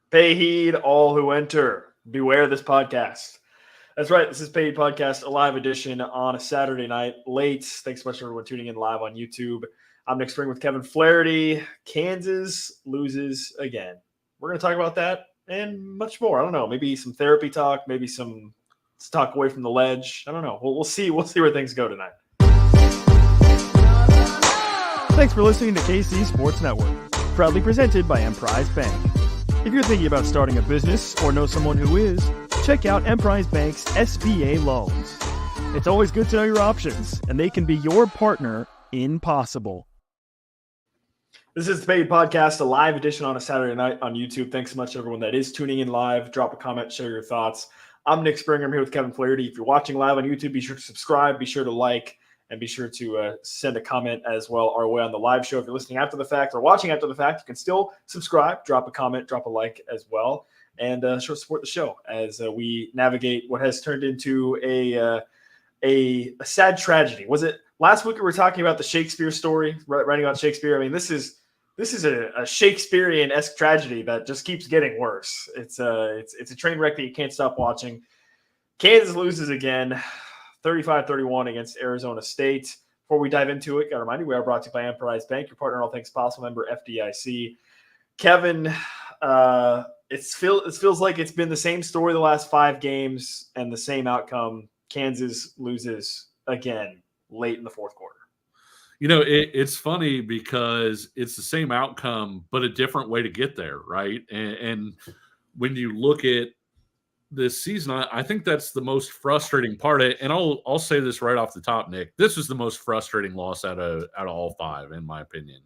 Pay heed, all who enter. Beware this podcast. That's right. This is Pay Heed Podcast, a live edition on a Saturday night, late. Thanks so much for everyone tuning in live on YouTube. I'm Nick Springer with Kevin Flaherty. Kansas loses again. We're going to talk about that and much more. I don't know. Maybe some therapy talk. Maybe some talk away from the ledge. I don't know. We'll see. We'll see where things go tonight. Thanks for listening to KC Sports Network, proudly presented by Emprise Bank. If you're thinking about starting a business or know someone who is, check out Emprise Bank's SBA loans. It's always good to know your options, and they can be your partner in possible. This is the Pay Heed Podcast, a live edition on a Saturday night on YouTube. Thanks so much to everyone that is tuning in live. Drop a comment, share your thoughts. I'm Nick Springer. I'm here with Kevin Flaherty. If you're watching live on YouTube, be sure to subscribe, be sure to like, and be sure to send a comment as well our way on the live show. If you're listening after the fact or watching after the fact, you can still subscribe, drop a comment, drop a like as well, and show support the show as we navigate what has turned into a sad tragedy. Was it last week we were talking about the Shakespeare story, writing about Shakespeare? I mean, this is a Shakespearean-esque tragedy that just keeps getting worse. It's a train wreck that you can't stop watching. Kansas loses again. 35-31 against Arizona State. Before we dive into it, got to remind you, we are brought to you by Emprise Bank, your partner in all things possible, member FDIC. Kevin, it feels like it's been the same story the last 5 games and the same outcome. Kansas loses again late in the fourth quarter. You know, it's funny because it's the same outcome, but a different way to get there, right? And when you look at this season, I think that's the most frustrating part. And I'll say this right off the top, Nick. This was the most frustrating loss out of all 5, in my opinion,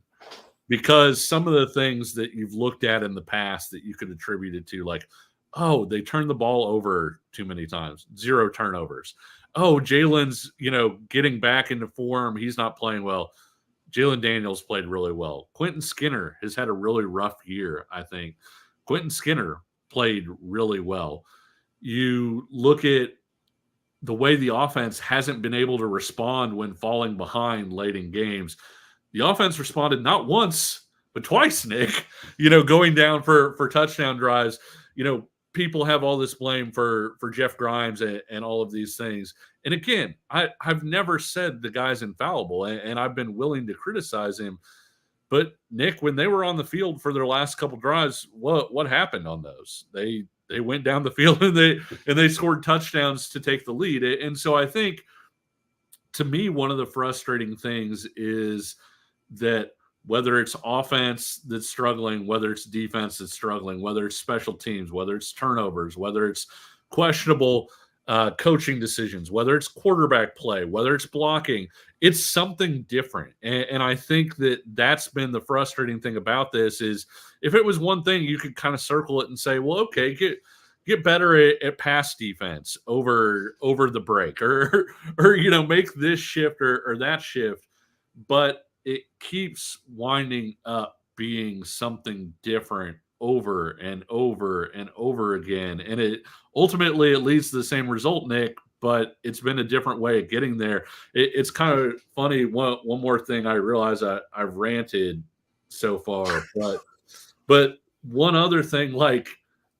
because some of the things that you've looked at in the past that you could attribute it to, like, oh, they turned the ball over too many times, 0 turnovers. Oh, Jalen's, getting back into form. He's not playing well. Jalen Daniels played really well. Quentin Skinner has had a really rough year, I think. Quentin Skinner played really well. You look at the way the offense hasn't been able to respond when falling behind late in games. The offense responded not once, but twice, Nick, going down for touchdown drives. People have all this blame for Jeff Grimes and all of these things. And again, I've never said the guy's infallible, and I've been willing to criticize him. But Nick, when they were on the field for their last couple drives, what happened on those? They went down the field and they scored touchdowns to take the lead. And so I think, to me, one of the frustrating things is that whether it's offense that's struggling, whether it's defense that's struggling, whether it's special teams, whether it's turnovers, whether it's questionable coaching decisions, whether it's quarterback play, whether it's blocking, it's something different. And I think that's been the frustrating thing about this is, if it was one thing, you could kind of circle it and say, well, okay, get better at pass defense over the break, or make this shift or that shift. But it keeps winding up being something different over and over and over again. And it ultimately, it leads to the same result, Nick, but it's been a different way of getting there. It's kind of funny. One more thing, I realize I've ranted so far, but one other thing, like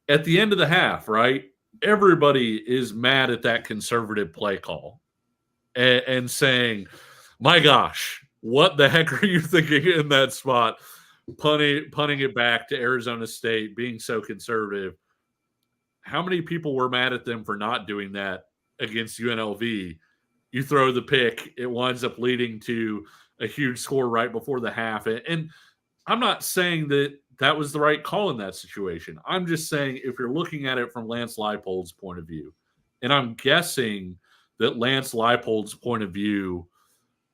at the end of the half, right? Everybody is mad at that conservative play call and saying, my gosh, what the heck are you thinking in that spot? Punting it back to Arizona State, being so conservative. How many people were mad at them for not doing that against UNLV? You throw the pick, it winds up leading to a huge score right before the half. And I'm not saying that was the right call in that situation. I'm just saying, if you're looking at it from Lance Leipold's point of view, and I'm guessing that Lance Leipold's point of view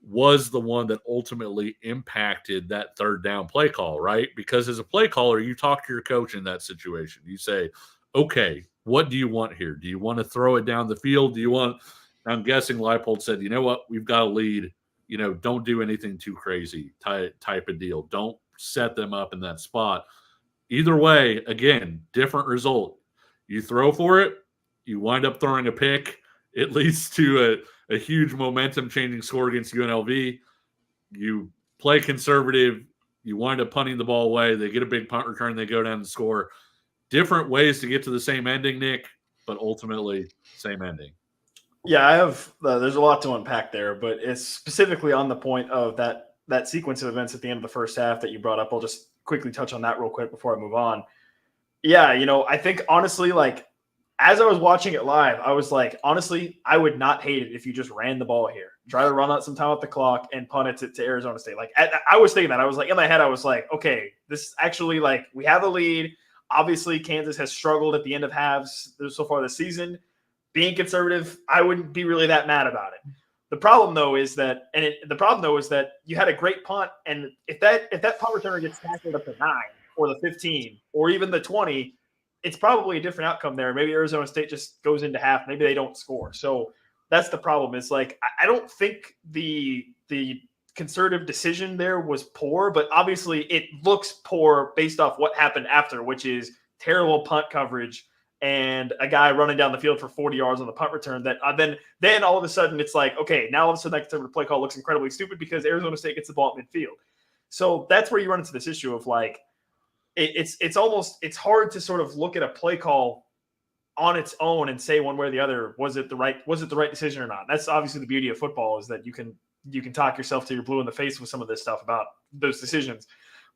was the one that ultimately impacted that third down play call, right? Because as a play caller, you talk to your coach in that situation. You say, okay, what do you want here? Do you want to throw it down the field? I'm guessing Leipold said, you know what, we've got a lead. Don't do anything too crazy type of deal. Don't set them up in that spot. Either way, again, different result. You throw for it, you wind up throwing a pick. It leads to a huge momentum-changing score against UNLV. You play conservative, you wind up punting the ball away. They get a big punt return, they go down and score. different ways to get to the same ending, Nick, but ultimately same ending. Yeah, I have. There's a lot to unpack there, but it's specifically on the point of that sequence of events at the end of the first half that you brought up. I'll just quickly touch on that real quick before I move on. Yeah, I think honestly, like as I was watching it live, I was like, honestly, I would not hate it if you just ran the ball here, try to run out some time off the clock and punt it to Arizona State. Like I was thinking that. I was like in my head, I was like, okay, this actually like we have a lead. Obviously, Kansas has struggled at the end of halves so far this season. Being conservative, I wouldn't be really that mad about it. The problem though is that you had a great punt, and if that punt returner gets tackled at the 9 or the 15 or even the 20, it's probably a different outcome there. Maybe Arizona State just goes into half. Maybe they don't score. So that's the problem. Is like I don't think the conservative decision there was poor, but obviously it looks poor based off what happened after, which is terrible punt coverage and a guy running down the field for 40 yards on the punt return. That then all of a sudden it's like, okay, now all of a sudden that conservative play call looks incredibly stupid because Arizona State gets the ball at midfield. So that's where you run into this issue of like it's hard to sort of look at a play call on its own and say one way or the other, was it the right decision or not? That's obviously the beauty of football, is that you can talk yourself till you're blue in the face with some of this stuff about those decisions.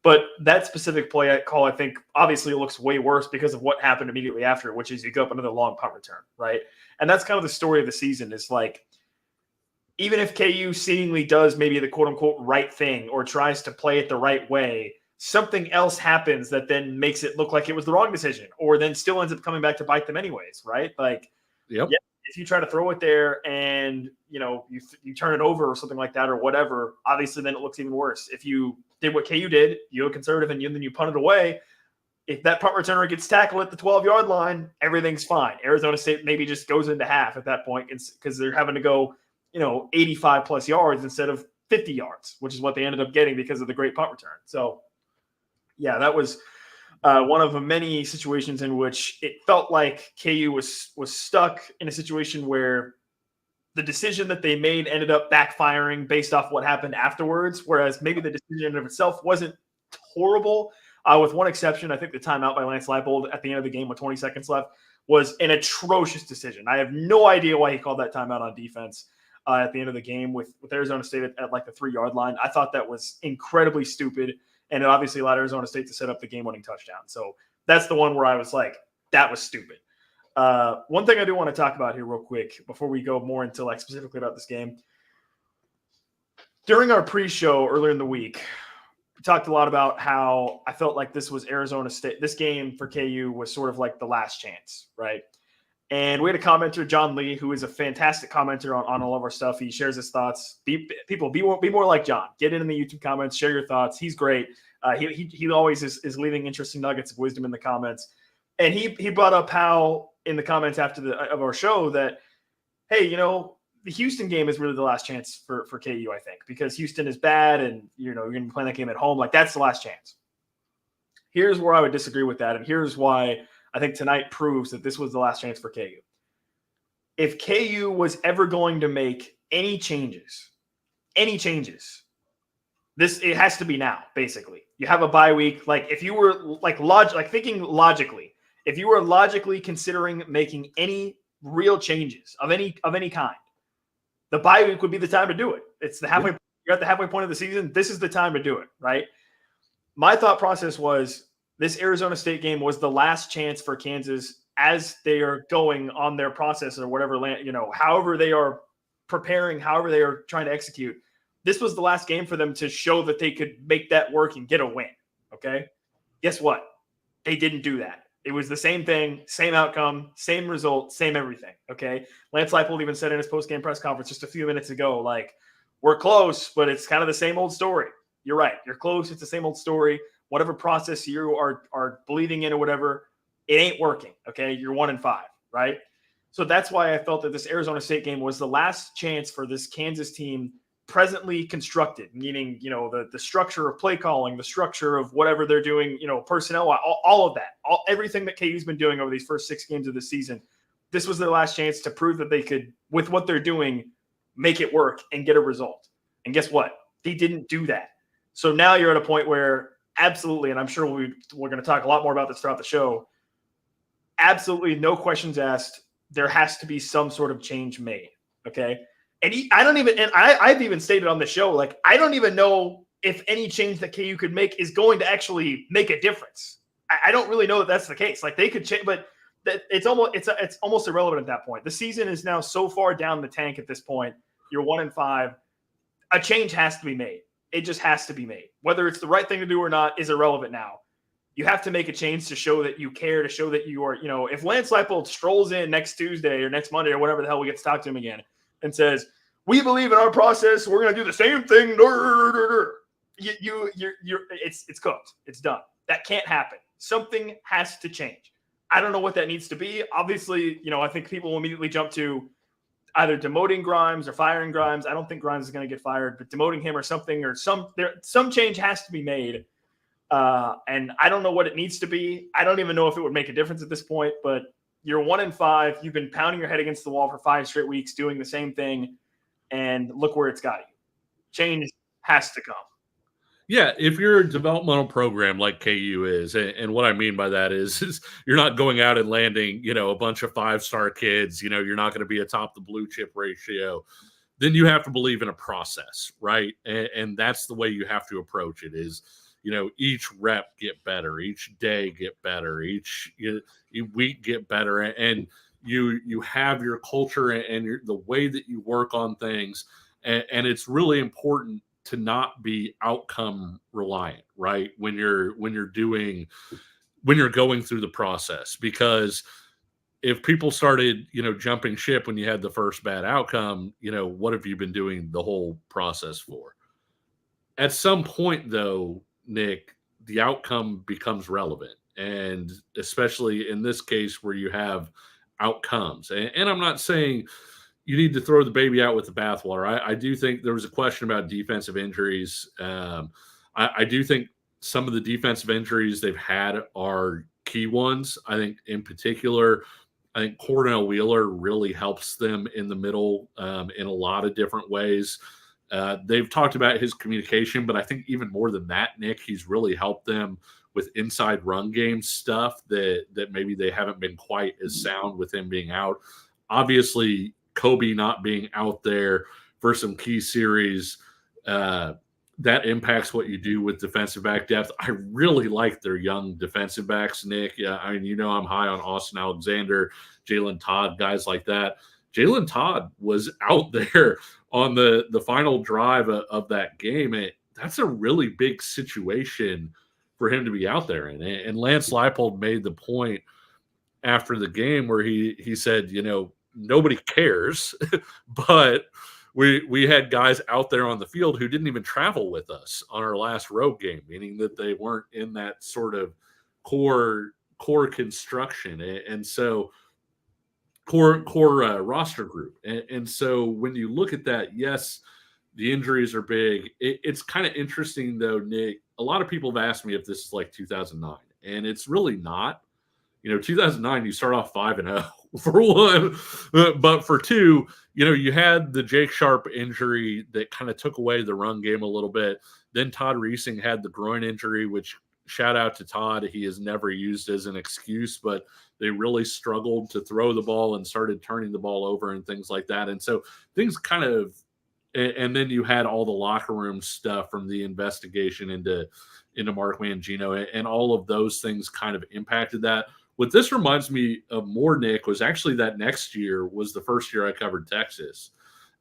But that specific play call, I think, obviously looks way worse because of what happened immediately after, which is you go up another long punt return, right? And that's kind of the story of the season, is like, even if KU seemingly does maybe the quote-unquote right thing or tries to play it the right way, something else happens that then makes it look like it was the wrong decision, or then still ends up coming back to bite them anyways, right? Like, Yep. Yeah, if you try to throw it there and, you turn it over or something like that or whatever, obviously then it looks even worse. If you did what KU did, you go conservative and then you punt it away, if that punt returner gets tackled at the 12-yard line, everything's fine. Arizona State maybe just goes into half at that point because they're having to go, 85 plus yards instead of 50 yards, which is what they ended up getting because of the great punt return. So, yeah, that was one of the many situations in which it felt like KU was stuck in a situation where the decision that they made ended up backfiring based off what happened afterwards, whereas maybe the decision in of itself wasn't horrible, with one exception. I think the timeout by Lance Leipold at the end of the game with 20 seconds left was an atrocious decision. I have no idea why he called that timeout on defense at the end of the game with Arizona State at like the 3-yard line. I thought that was incredibly stupid, and it obviously allowed Arizona State to set up the game-winning touchdown. So that's the one where I was like, that was stupid. One thing I do want to talk about here real quick before we go more into like specifically about this game. During our pre-show earlier in the week, we talked a lot about how I felt like this was Arizona State. This game for KU was sort of like the last chance, right? And we had a commenter, John Lee, who is a fantastic commenter on all of our stuff. He shares his thoughts. Be more like John. Get in the YouTube comments, share your thoughts. He's great. He always is leaving interesting nuggets of wisdom in the comments. And he brought up how in the comments after of our show that, hey, the Houston game is really the last chance for KU, I think, because Houston is bad and, you're going to be playing that game at home. Like, that's the last chance. Here's where I would disagree with that. And here's why I think tonight proves that this was the last chance for KU. If KU was ever going to make any changes, it has to be now, basically. You have a bye week. Like, if you were thinking logically, if you were logically considering making any real changes of any kind, the bye week would be the time to do it. It's the halfway. You're at the halfway point of the season. This is the time to do it, right? My thought process was this Arizona State game was the last chance for Kansas as they are going on their process or whatever, however they are preparing, however they are trying to execute. This was the last game for them to show that they could make that work and get a win. Okay. Guess what? They didn't do that. It was the same thing, same outcome, same result, same everything. Okay. Lance Leipold even said in his post-game press conference just a few minutes ago, like, we're close, but it's kind of the same old story. You're right. You're close. It's the same old story. Whatever process you are believing in or whatever, it ain't working. Okay. You're 1-5, right? So that's why I felt that this Arizona State game was the last chance for this Kansas team presently constructed, meaning, the structure of play calling, the structure of whatever they're doing, personnel, all of that, everything that KU's been doing over these first 6 games of the season. This was their last chance to prove that they could, with what they're doing, make it work and get a result. And guess what? They didn't do that. So now you're at a point where absolutely, and I'm sure we're going to talk a lot more about this throughout the show, absolutely no questions asked. There has to be some sort of change made. Okay. And I've even stated on the show, like, I don't even know if any change that KU could make is going to actually make a difference. I don't really know that that's the case. Like, they could change, but it's almost irrelevant at that point. The season is now so far down the tank at this point. You're 1-5. A change has to be made. It just has to be made. Whether it's the right thing to do or not is irrelevant now. You have to make a change to show that you care, to show that you are, if Lance Leipold strolls in next Tuesday or next Monday or whatever the hell we get to talk to him again and says, we believe in our process, we're going to do the same thing. It's cooked. It's done. That can't happen. Something has to change. I don't know what that needs to be. Obviously, I think people will immediately jump to either demoting Grimes or firing Grimes. I don't think Grimes is going to get fired, but demoting him or something, or some change has to be made. And I don't know what it needs to be. I don't even know if it would make a difference at this point, but you're 1-5. You've been pounding your head against the wall for 5 straight weeks, doing the same thing. And look where it's got you. Change has to come. Yeah, if you're a developmental program like KU is, and what I mean by that is you're not going out and landing, a bunch of 5-star kids, you're not going to be atop the blue chip ratio, then you have to believe in a process, right? And that's the way you have to approach it is, each rep get better, each day get better, each week get better, and you have your culture and the way that you work on things, and it's really important to not be outcome reliant, right? When you're going through the process, because if people started, jumping ship when you had the first bad outcome, what have you been doing the whole process for? At some point though, Nick, the outcome becomes relevant. And especially in this case where you have outcomes, and I'm not saying you need to throw the baby out with the bathwater. I do think there was a question about defensive injuries. I do think some of the defensive injuries they've had are key ones. I think in particular, Cornell Wheeler really helps them in the middle in a lot of different ways. They've talked about his communication, but I think even more than that, Nick, he's really helped them with inside run game stuff that maybe they haven't been quite as sound with him being out. Obviously, Kobe not being out there for some key series, that impacts what you do with defensive back depth. I really like their young defensive backs, Nick. I'm high on Austin Alexander, Jalen Todd, guys like that. Jalen Todd was out there on the final drive of that game. That's a really big situation for him to be out there in. And Lance Leipold made the point after the game where he said, nobody cares, but we had guys out there on the field who didn't even travel with us on our last road game, meaning that they weren't in that sort of core construction. And so core roster group. And so when you look at that, yes, the injuries are big. It's kind of interesting though, Nick, a lot of people have asked me if this is like 2009, and it's really not. 2009, you start off 5-0 for one, but for two, you had the Jake Sharp injury that kind of took away the run game a little bit. Then Todd Reesing had the groin injury, which shout out to Todd. He is never used as an excuse, but they really struggled to throw the ball and started turning the ball over and things like that. And so things kind of, and then you had all the locker room stuff from the investigation into Mark Mangino, and all of those things kind of impacted that. What this reminds me of more, Nick, was actually that next year was the first year I covered Texas.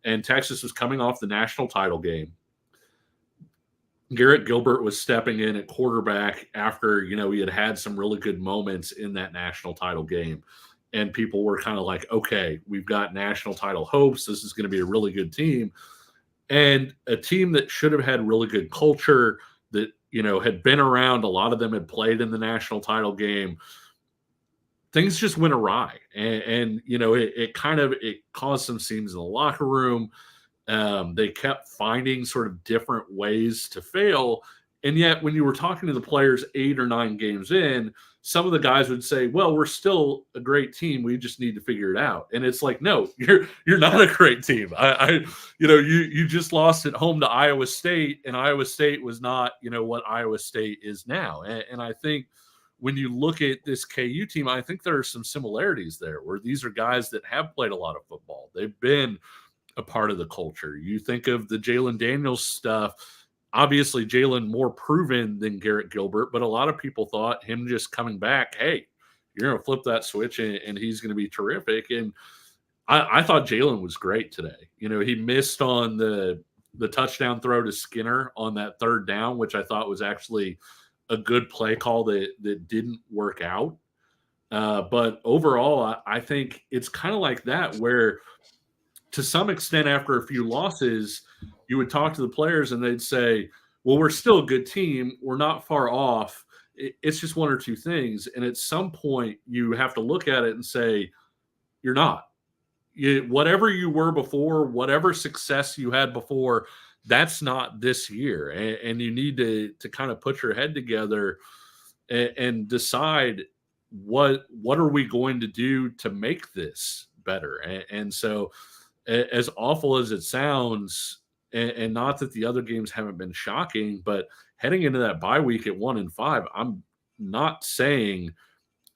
And Texas was coming off the national title game. Garrett Gilbert was stepping in at quarterback after, he had some really good moments in that national title game. And people were kind of like, okay, we've got national title hopes. This is going to be a really good team. And a team that should have had really good culture, that, had been around. A lot of them had played in the national title game. Things just went awry, and it caused some seams in the locker room. They kept finding sort of different ways to fail, and yet when you were talking to the players 8 or 9 games in, some of the guys would say, "Well, we're still a great team. We just need to figure it out." And it's like, no, you're not a great team. You just lost at home to Iowa State, and Iowa State was not what Iowa State is now. And I think when you look at this KU team, I think there are some similarities there where these are guys that have played a lot of football. They've been a part of the culture. You think of the Jalen Daniels stuff. Obviously, Jalen more proven than Garrett Gilbert, but a lot of people thought him just coming back, hey, you're going to flip that switch and he's going to be terrific. And I thought Jalen was great today. He missed on the touchdown throw to Skinner on that third down, which I thought was actually a good play call that didn't work out. But overall, I think it's kind of like that where to some extent after a few losses, you would talk to the players and they'd say, well, we're still a good team. We're not far off. It's just one or two things. And at some point you have to look at it and say, you're not. Whatever you were before, whatever success you had before, that's not this year. And you need to kind of put your head together and decide what are we going to do to make this better. And so as awful as it sounds, and not that the other games haven't been shocking, but heading into that bye week at 1-5, I'm not saying,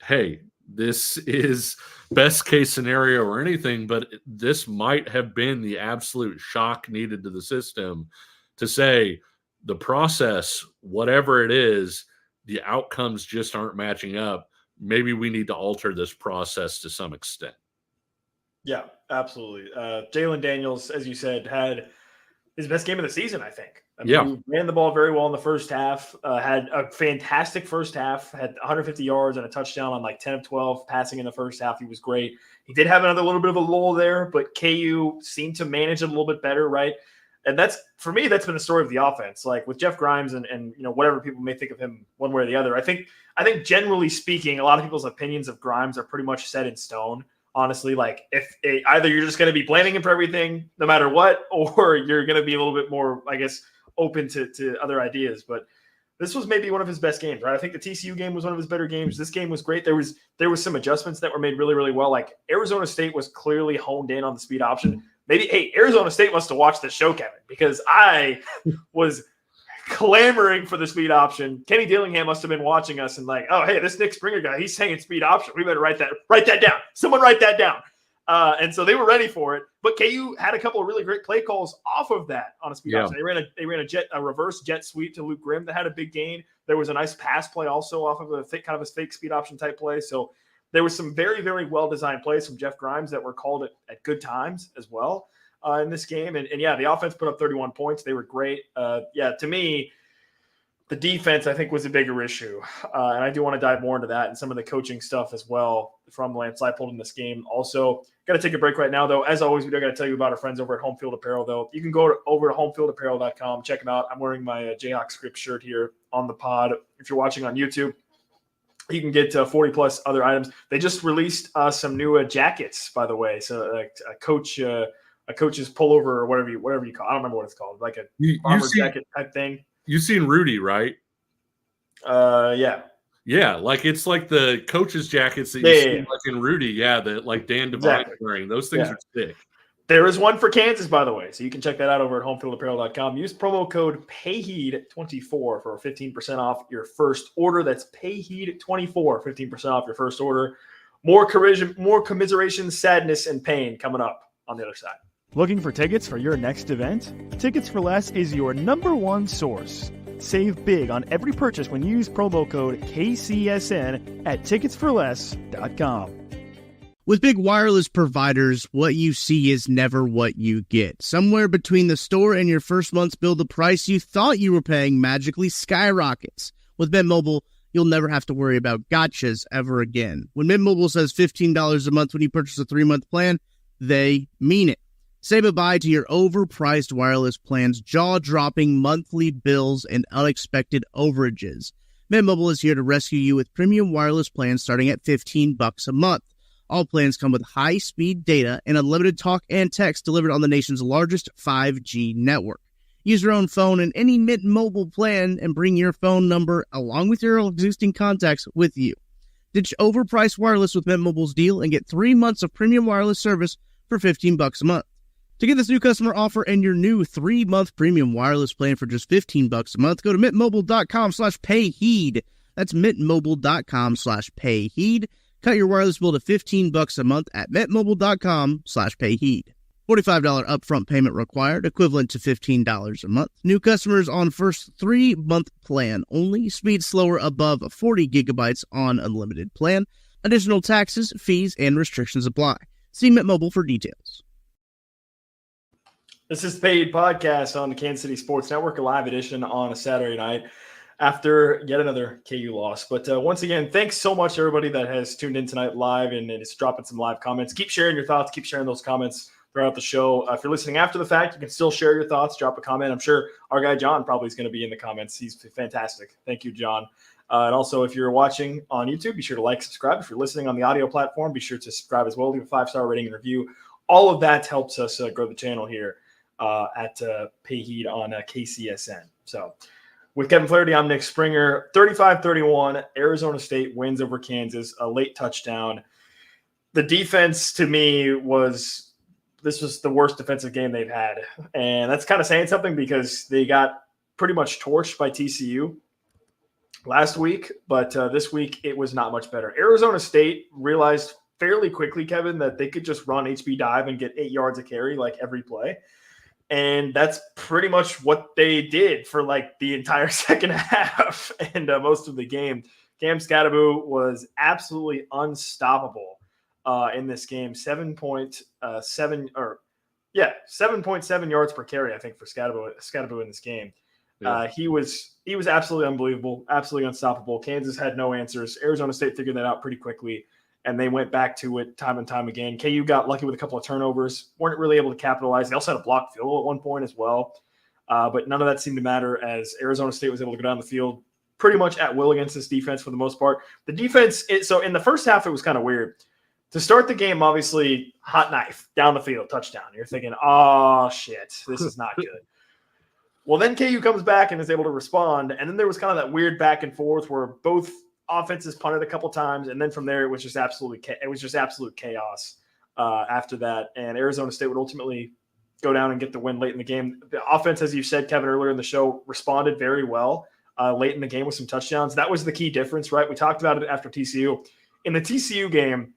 hey, this is best case scenario or anything, but this might have been the absolute shock needed to the system to say the process, whatever it is, the outcomes just aren't matching up. Maybe we need to alter this process to some extent. Yeah, absolutely. Jalen Daniels, as you said, had his best game of the season, I think. He ran the ball very well in the first half, had a fantastic first half, had 150 yards and a touchdown on like 10 of 12 passing in the first half. He was great. He did have another little bit of a lull there, but KU seemed to manage it a little bit better, right? And that's, for me, that's been the story of the offense. Like with Jeff Grimes and whatever people may think of him one way or the other. I think generally speaking, a lot of people's opinions of Grimes are pretty much set in stone. Honestly, like either you're just going to be blaming him for everything, no matter what, or you're going to be a little bit more, I guess, open to other ideas. But this was maybe one of his best games, right? I think the TCU game was one of his better games. This game was great. There was some adjustments that were made really, really well. Like Arizona State was clearly honed in on the speed option. Maybe, hey, Arizona State must have watched the show, Kevin, because I was clamoring for the speed option. Kenny Dillingham must have been watching us and like, oh, hey, this Nick Springer guy, he's saying speed option. We better write that down. Someone write that down. And so they were ready for it. But KU had a couple of really great play calls off of that on a speed option. They ran a reverse jet sweep to Luke Grimm that had a big gain. There was a nice pass play also off of a kind of a fake speed option type play. So there was some very, very well-designed plays from Jeff Grimes that were called at good times as well in this game. And yeah, the offense put up 31 points. They were great. To me, the defense, I think, was a bigger issue. And I do want to dive more into that and some of the coaching stuff as well from Lance Leipold in this game. Also, got to take a break right now, though. As always, we do got to tell you about our friends over at Home Field Apparel, though. You can go over to homefieldapparel.com. Check them out. I'm wearing my Jayhawks script shirt here on the pod. If you're watching on YouTube, you can get 40-plus other items. They just released some new jackets, by the way. So a coach's pullover or whatever you call it. I don't remember what it's called. Like a bomber jacket type thing. You've seen Rudy, right? Yeah. Yeah, like it's like the coach's jackets that you see like in Rudy. Yeah, that like Dan Devine wearing. Those things are sick. There is one for Kansas, by the way. So you can check that out over at homefieldapparel.com. Use promo code PAYHEED24 for 15% off your first order. That's PAYHEED24, 15% off your first order. More commiseration, sadness, and pain coming up on the other side. Looking for tickets for your next event? Tickets for Less is your #1 source. Save big on every purchase when you use promo code KCSN at ticketsforless.com. With big wireless providers, what you see is never what you get. Somewhere between the store and your first month's bill, the price you thought you were paying magically skyrockets. With Mint Mobile, you'll never have to worry about gotchas ever again. When Mint Mobile says $15 a month when you purchase a 3-month plan, they mean it. Say bye-bye to your overpriced wireless plans, jaw-dropping monthly bills, and unexpected overages. Mint Mobile is here to rescue you with premium wireless plans starting at $15 a month. All plans come with high-speed data and unlimited talk and text delivered on the nation's largest 5G network. Use your own phone in any Mint Mobile plan and bring your phone number along with your existing contacts with you. Ditch overpriced wireless with Mint Mobile's deal and get 3 months of premium wireless service for $15 a month. To get this new customer offer and your new 3-month premium wireless plan for just $15 a month, go to mintmobile.com/payheed. That's mintmobile.com/payheed. Cut your wireless bill to $15 a month at mintmobile.com/payheed. $45 upfront payment required, equivalent to $15 a month. New customers on first 3-month plan only. Speed slower above 40 gigabytes on unlimited plan. Additional taxes, fees, and restrictions apply. See Mint Mobile for details. This is the Paid Podcast on the Kansas City Sports Network, a live edition on a Saturday night after yet another KU loss. But once again, thanks so much to everybody that has tuned in tonight live and is dropping some live comments. Keep sharing your thoughts. Keep sharing those comments throughout the show. If you're listening after the fact, you can still share your thoughts. Drop a comment. I'm sure our guy John probably is going to be in the comments. He's fantastic. Thank you, John. And also, if you're watching on YouTube, be sure to like, subscribe. If you're listening on the audio platform, be sure to subscribe as well. Leave a 5-star rating and review. All of that helps us grow the channel here at Payheed on KCSN. So with Kevin Flaherty, I'm Nick Springer. 35-31, Arizona State wins over Kansas, a late touchdown. The defense, to me, was the worst defensive game they've had. And that's kind of saying something because they got pretty much torched by TCU last week, but this week it was not much better. Arizona State realized fairly quickly, Kevin, that they could just run HB dive and get 8 yards a carry like every play. And that's pretty much what they did for like the entire second half and most of the game. Cam Scatterbo was absolutely unstoppable in this game. 7.7 yards per carry, I think, for Scatterbo in this game. Yeah. He was absolutely unbelievable, absolutely unstoppable. Kansas had no answers. Arizona State figured that out pretty quickly, and they went back to it time and time again. KU got lucky with a couple of turnovers, weren't really able to capitalize. They also had a blocked field goal at one point as well, but none of that seemed to matter as Arizona State was able to go down the field pretty much at will against this defense for the most part. The defense – so in the first half, it was kind of weird. To start the game, obviously, hot knife, down the field, touchdown. You're thinking, oh, shit, this is not good. Well, then KU comes back and is able to respond, and then there was kind of that weird back and forth where both offenses punted a couple times, and then from there it was just absolute chaos after that, and Arizona State would ultimately go down and get the win late in the game. The offense, as you said, Kevin, earlier in the show, responded very well late in the game with some touchdowns. That was the key difference, right? We talked about it after TCU. In the TCU game,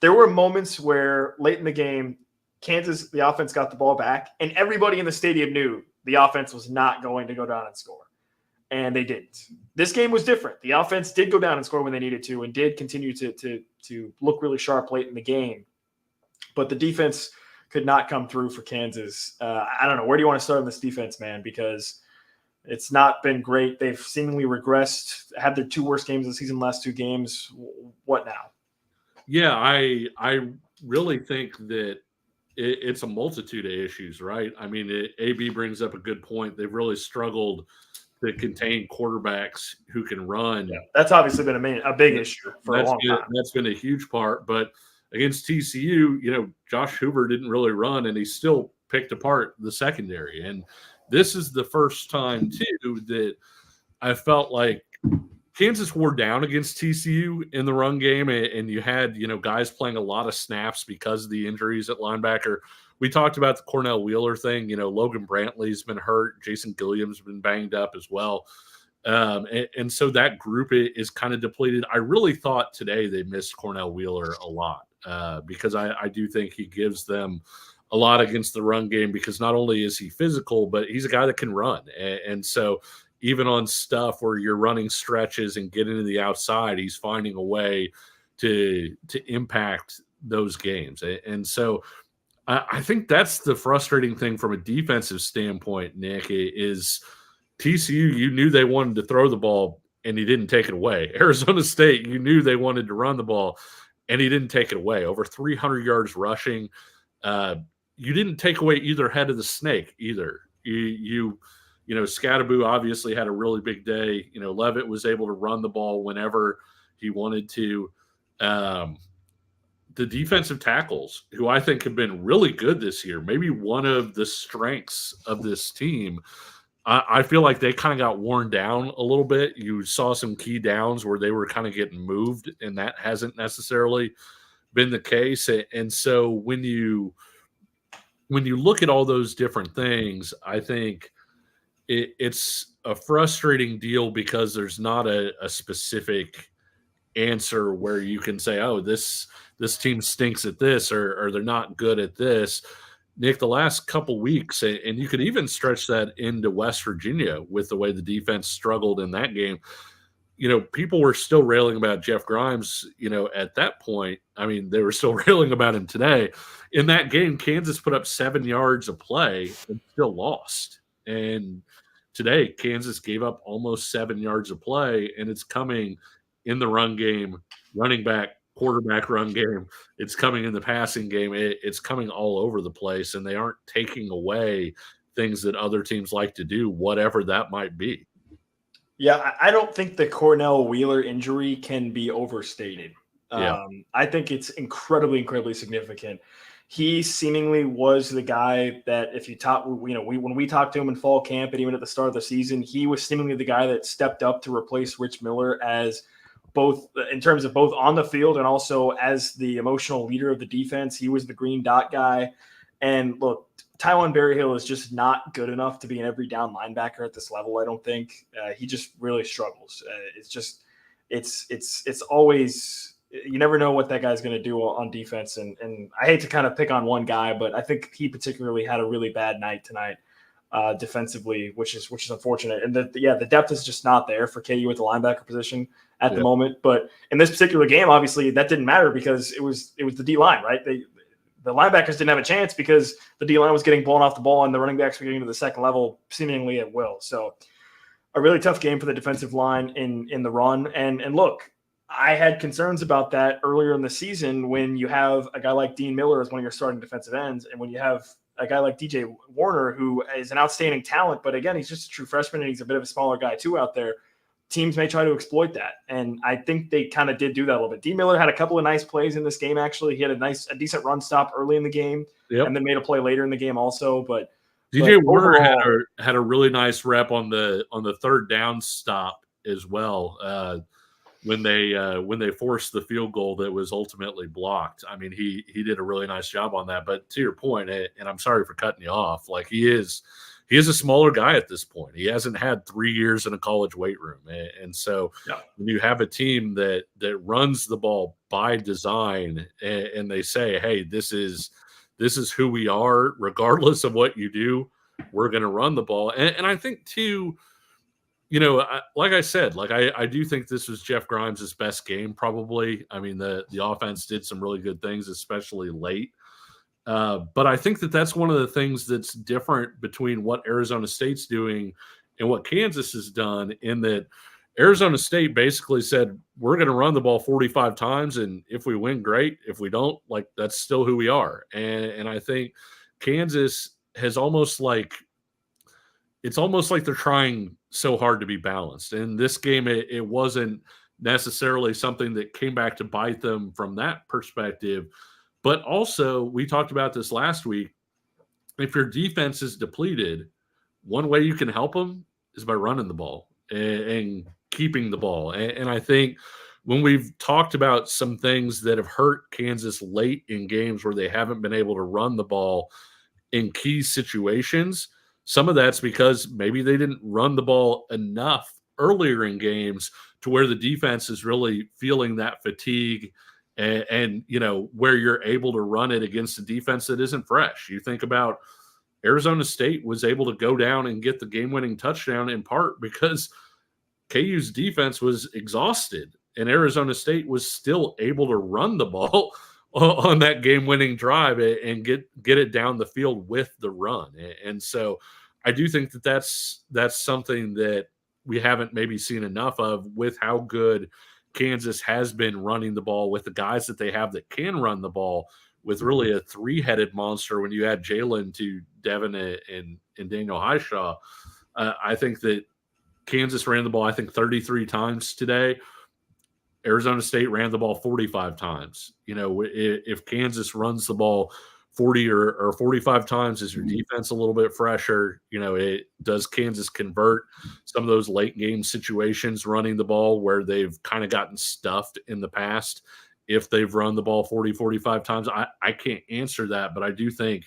there were moments where late in the game, Kansas, the offense got the ball back, and everybody in the stadium knew the offense was not going to go down and score. And they didn't. This game was different. The offense did go down and score when they needed to and did continue to look really sharp late in the game. But the defense could not come through for Kansas. I don't know. Where do you want to start on this defense, man? Because it's not been great. They've seemingly regressed, had their 2 worst games of the season, last 2 games. What now? Yeah, I really think that it's a multitude of issues, right? I mean, AB brings up a good point. They've really struggled to contain quarterbacks who can run. Yeah, that's obviously been a big issue for a long time. That's been a huge part. But against TCU, Josh Hoover didn't really run, and he still picked apart the secondary. And this is the first time, too, that I felt like Kansas wore down against TCU in the run game, and you had, guys playing a lot of snaps because of the injuries at linebacker. We talked about the Cornell Wheeler thing. Logan Brantley's been hurt. Jason Gilliam's been banged up as well. And so that group is kind of depleted. I really thought today they missed Cornell Wheeler a lot because I do think he gives them a lot against the run game because not only is he physical, but he's a guy that can run. And so even on stuff where you're running stretches and getting to the outside, he's finding a way to impact those games. And so I think that's the frustrating thing from a defensive standpoint, Nick, is TCU, you knew they wanted to throw the ball and he didn't take it away. Arizona State, you knew they wanted to run the ball and he didn't take it away. Over 300 yards rushing. You didn't take away either head of the snake either. Scatterbo obviously had a really big day. Levitt was able to run the ball whenever he wanted to. The defensive tackles, who I think have been really good this year, maybe one of the strengths of this team, I feel like they kind of got worn down a little bit. You saw some key downs where they were kind of getting moved, and that hasn't necessarily been the case. And so when you look at all those different things, I think it's a frustrating deal because there's not a specific answer where you can say, oh, this team stinks at this, or they're not good at this. Nick, the last couple weeks, and you could even stretch that into West Virginia with the way the defense struggled in that game. People were still railing about Jeff Grimes, at that point. I mean, they were still railing about him today. In that game, Kansas put up 7 yards of play and still lost. And today, Kansas gave up almost 7 yards of play, and it's coming in the run game, running back, quarterback run game. It's coming in the passing game. It's coming all over the place, and they aren't taking away things that other teams like to do, whatever that might be. Yeah, I don't think the Cornell Wheeler injury can be overstated. Yeah. I think it's incredibly, incredibly significant. He seemingly was the guy that if you talk, when we talked to him in fall camp and even at the start of the season, he was seemingly the guy that stepped up to replace Rich Miller as both in terms of both on the field and also as the emotional leader of the defense. He was the green dot guy. And look, Tywan Berryhill is just not good enough to be an every down linebacker at this level. I don't think he just really struggles. It's always, you never know what that guy's going to do on defense. And I hate to kind of pick on one guy, but I think he particularly had a really bad night tonight defensively, which is unfortunate. And the depth is just not there for KU at the linebacker position at the moment. But in this particular game, obviously that didn't matter because it was the D line, right? The linebackers didn't have a chance because the D-line was getting blown off the ball and the running backs were getting to the second level seemingly at will. So a really tough game for the defensive line in the run. And look, I had concerns about that earlier in the season when you have a guy like Dean Miller as one of your starting defensive ends, and when you have a guy like DJ Warner, who is an outstanding talent, but again, he's just a true freshman and he's a bit of a smaller guy too out there. Teams may try to exploit that. And I think they kind of did do that a little bit. Dean Miller had a couple of nice plays in this game, actually. He had a decent run stop early in the game and then made a play later in the game also. But DJ Warner had a really nice rep on the third down stop as well when they forced the field goal that was ultimately blocked. I mean, he did a really nice job on that. But to your point, and I'm sorry for cutting you off, like he is a smaller guy at this point. He hasn't had 3 years in a college weight room. And so when you have a team that runs the ball by design and they say, hey, this is who we are, regardless of what you do, we're going to run the ball. And I think too, like I said, I do think this was Jeff Grimes' best game, probably. I mean, the offense did some really good things, especially late. But I think that's one of the things that's different between what Arizona State's doing and what Kansas has done, in that Arizona State basically said, we're going to run the ball 45 times, and if we win, great. If we don't, that's still who we are. And I think Kansas has it's almost like they're trying so hard to be balanced. In this game, it wasn't necessarily something that came back to bite them from that perspective. But also, we talked about this last week, if your defense is depleted, one way you can help them is by running the ball and keeping the ball. And I think when we've talked about some things that have hurt Kansas late in games where they haven't been able to run the ball in key situations, some of that's because maybe they didn't run the ball enough earlier in games to where the defense is really feeling that fatigue and where you're able to run it against a defense that isn't fresh. You think about Arizona State was able to go down and get the game-winning touchdown in part because KU's defense was exhausted, and Arizona State was still able to run the ball on that game-winning drive and get it down the field with the run. And so I do think that's something that we haven't maybe seen enough of with how good Kansas has been running the ball with the guys that they have that can run the ball, with really a three-headed monster when you add Jalen to Devin and Daniel Highshaw. I think that Kansas ran the ball, 33 times today. Arizona State ran the ball 45 times. If Kansas runs the ball 40 or 45 times, is your defense a little bit fresher? Does Kansas convert some of those late game situations running the ball where they've kind of gotten stuffed in the past if they've run the ball 40, 45 times? I can't answer that, but I do think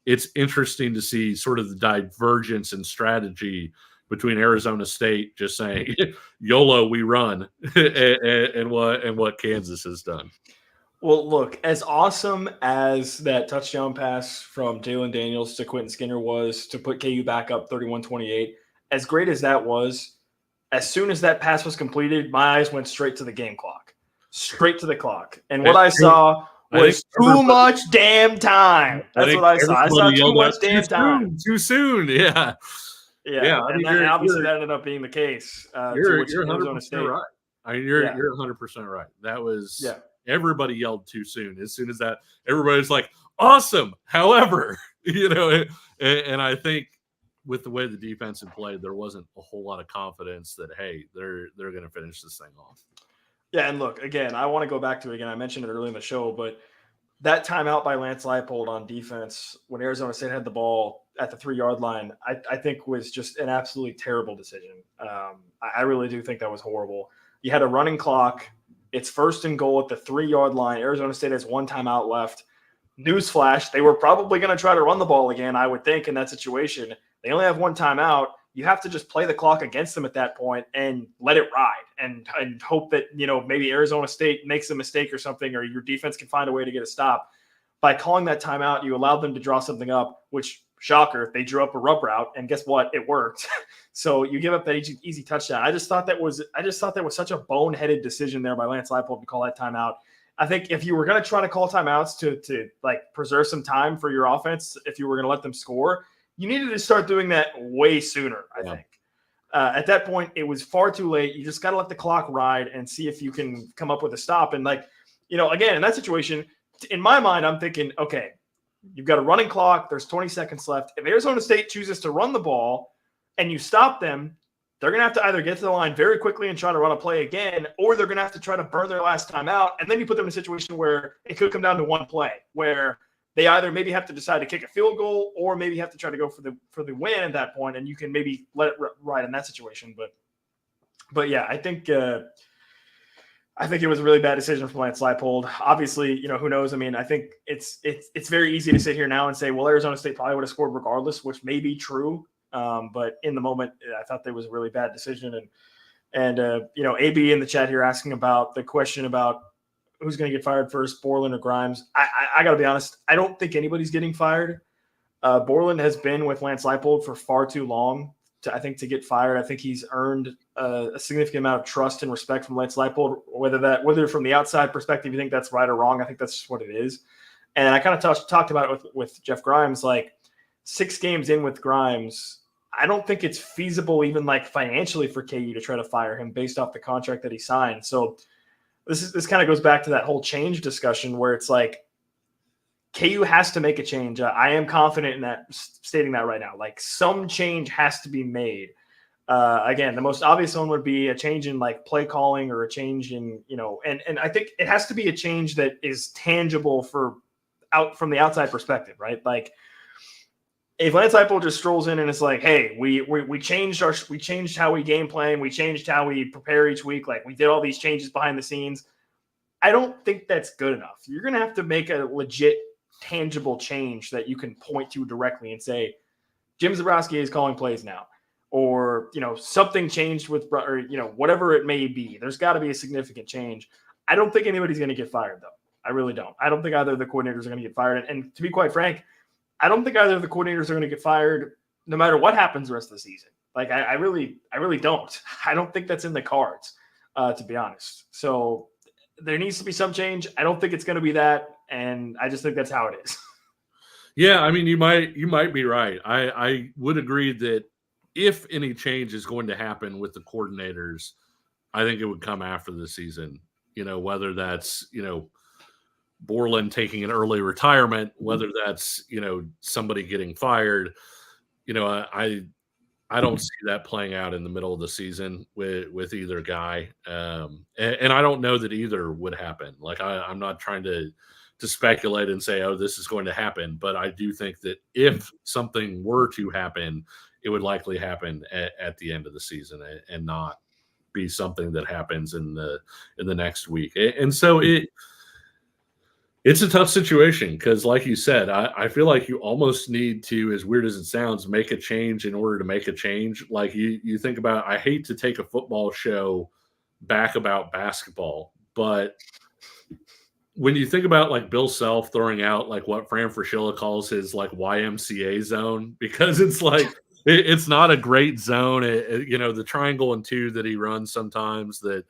it's interesting to see sort of the divergence in strategy between Arizona State just saying YOLO, we run, and what Kansas has done. Well, look, as awesome as that touchdown pass from Jalen Daniels to Quentin Skinner was to put KU back up 31-28, as great as that was, as soon as that pass was completed, my eyes went straight to the game clock. Straight to the clock. And what I saw was too much damn time. That's what I saw. I saw too much damn time. Too soon. Yeah. Yeah. I mean, and obviously that ended up being the case. You're 100% right. I mean, you're 100% right. That was everybody yelled too soon. As soon as that, everybody was like, awesome. However, and I think with the way the defense had played, there wasn't a whole lot of confidence that, hey, they're going to finish this thing off. Yeah, and look, again, I want to go back to it again. I mentioned it earlier in the show, but that timeout by Lance Leipold on defense when Arizona State had the ball at the 3-yard line, I think was just an absolutely terrible decision. I really do think that was horrible. You had a running clock. It's 1st and goal at the 3-yard line. Arizona State has 1 timeout left. Newsflash, they were probably going to try to run the ball again, I would think, in that situation. They only have 1 timeout. You have to just play the clock against them at that point and let it ride and hope that, maybe Arizona State makes a mistake or something, or your defense can find a way to get a stop. By calling that timeout, you allowed them to draw something up, which, shocker, they drew up a rub route, and guess what? It worked. So you give up that easy touchdown. I just thought that was such a boneheaded decision there by Lance Leipold to call that timeout. I think if you were going to try to call timeouts to preserve some time for your offense, if you were going to let them score, you needed to start doing that way sooner, I think. At that point, it was far too late. You just got to let the clock ride and see if you can come up with a stop. And, again, in that situation, in my mind, I'm thinking, okay, you've got a running clock. There's 20 seconds left. If Arizona State chooses to run the ball and you stop them, they're going to have to either get to the line very quickly and try to run a play again, or they're going to have to try to burn their last time out. And then you put them in a situation where it could come down to one play, where they either maybe have to decide to kick a field goal or maybe have to try to go for the win at that point, and you can maybe let it ride in that situation. But yeah, I think it was a really bad decision from Lance Leipold. Obviously, who knows? I mean, I think it's very easy to sit here now and say, well, Arizona State probably would have scored regardless, which may be true. But in the moment, I thought that was a really bad decision. And AB in the chat here asking about the question about who's going to get fired first, Borland or Grimes. I got to be honest. I don't think anybody's getting fired. Borland has been with Lance Leipold for far too long to get fired. I think he's earned a significant amount of trust and respect from Lance Leipold, whether from the outside perspective you think that's right or wrong. I think that's just what it is. And I kind of talked about it with Jeff Grimes, 6 games in with Grimes. I don't think it's feasible even financially for KU to try to fire him based off the contract that he signed. So this kind of goes back to that whole change discussion where it's KU has to make a change. I am confident in that, stating that right now. Some change has to be made. Again, the most obvious one would be a change in play calling or a change in, and I think it has to be a change that is tangible from the outside perspective, right? If Lance Leipold just strolls in and it's hey, we changed how we game plan, we changed how we prepare each week, we did all these changes behind the scenes, I don't think that's good enough. You're going to have to make a legit, tangible change that you can point to directly and say, Jim Zebrowski is calling plays now, or something changed with, or whatever it may be. There's got to be a significant change. I don't think anybody's going to get fired though. I really don't. I don't think either of the coordinators are going to get fired. And to be quite frank, I don't think either of the coordinators are going to get fired no matter what happens the rest of the season. I really don't. I don't think that's in the cards, to be honest. So there needs to be some change. I don't think it's going to be that. And I just think that's how it is. Yeah. I mean, you might be right. I would agree that if any change is going to happen with the coordinators, I think it would come after the season, whether that's, Borland taking an early retirement, whether that's, somebody getting fired, I don't see that playing out in the middle of the season with either guy. And I don't know that either would happen. I'm not trying to speculate and say, oh, this is going to happen. But I do think that if something were to happen, it would likely happen at the end of the season and not be something that happens in the next week. And so It's a tough situation because, like you said, I feel like you almost need to, as weird as it sounds, make a change in order to make a change. Like you think about, I hate to take a football show back about basketball, but when you think about like Bill Self throwing out like what Fran Fraschilla calls his like YMCA zone, because it's like it's not a great zone. The triangle and two that he runs sometimes, that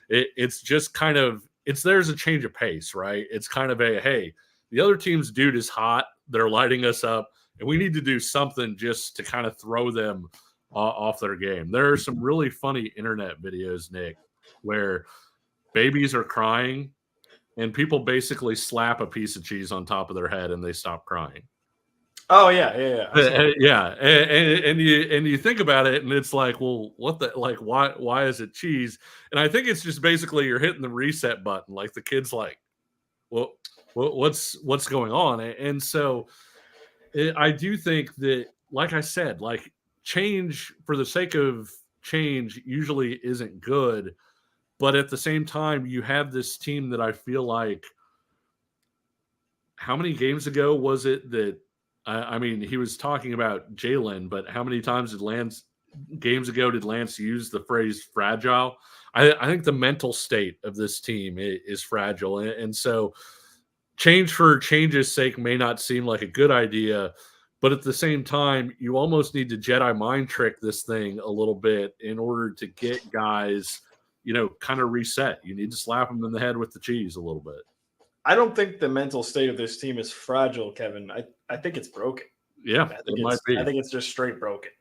it's just kind of there's a change of pace, right? It's kind of hey, the other team's dude is hot, they're lighting us up, and we need to do something just to kind of throw them off their game. There are some really funny internet videos, Nick, where babies are crying and people basically slap a piece of cheese on top of their head and they stop crying. Oh yeah. Yeah, and you think about it, and it's like, well, what the like? Why is it cheese? And I think it's just basically you're hitting the reset button. Like the kid's like, well, what's going on? And so I do think that, like I said, like change for the sake of change usually isn't good, but at the same time, you have this team that I feel like, how many games ago was it that? I mean, he was talking about Jalen, but how many times did Lance use the phrase fragile? I think the mental state of this team is fragile. And so change for change's sake may not seem like a good idea, but at the same time, you almost need to Jedi mind trick this thing a little bit in order to get guys, kind of reset. You need to slap them in the head with the cheese a little bit. I don't think the mental state of this team is fragile, Kevin. I think it's broken. Yeah, it might be. I think it's just straight broken.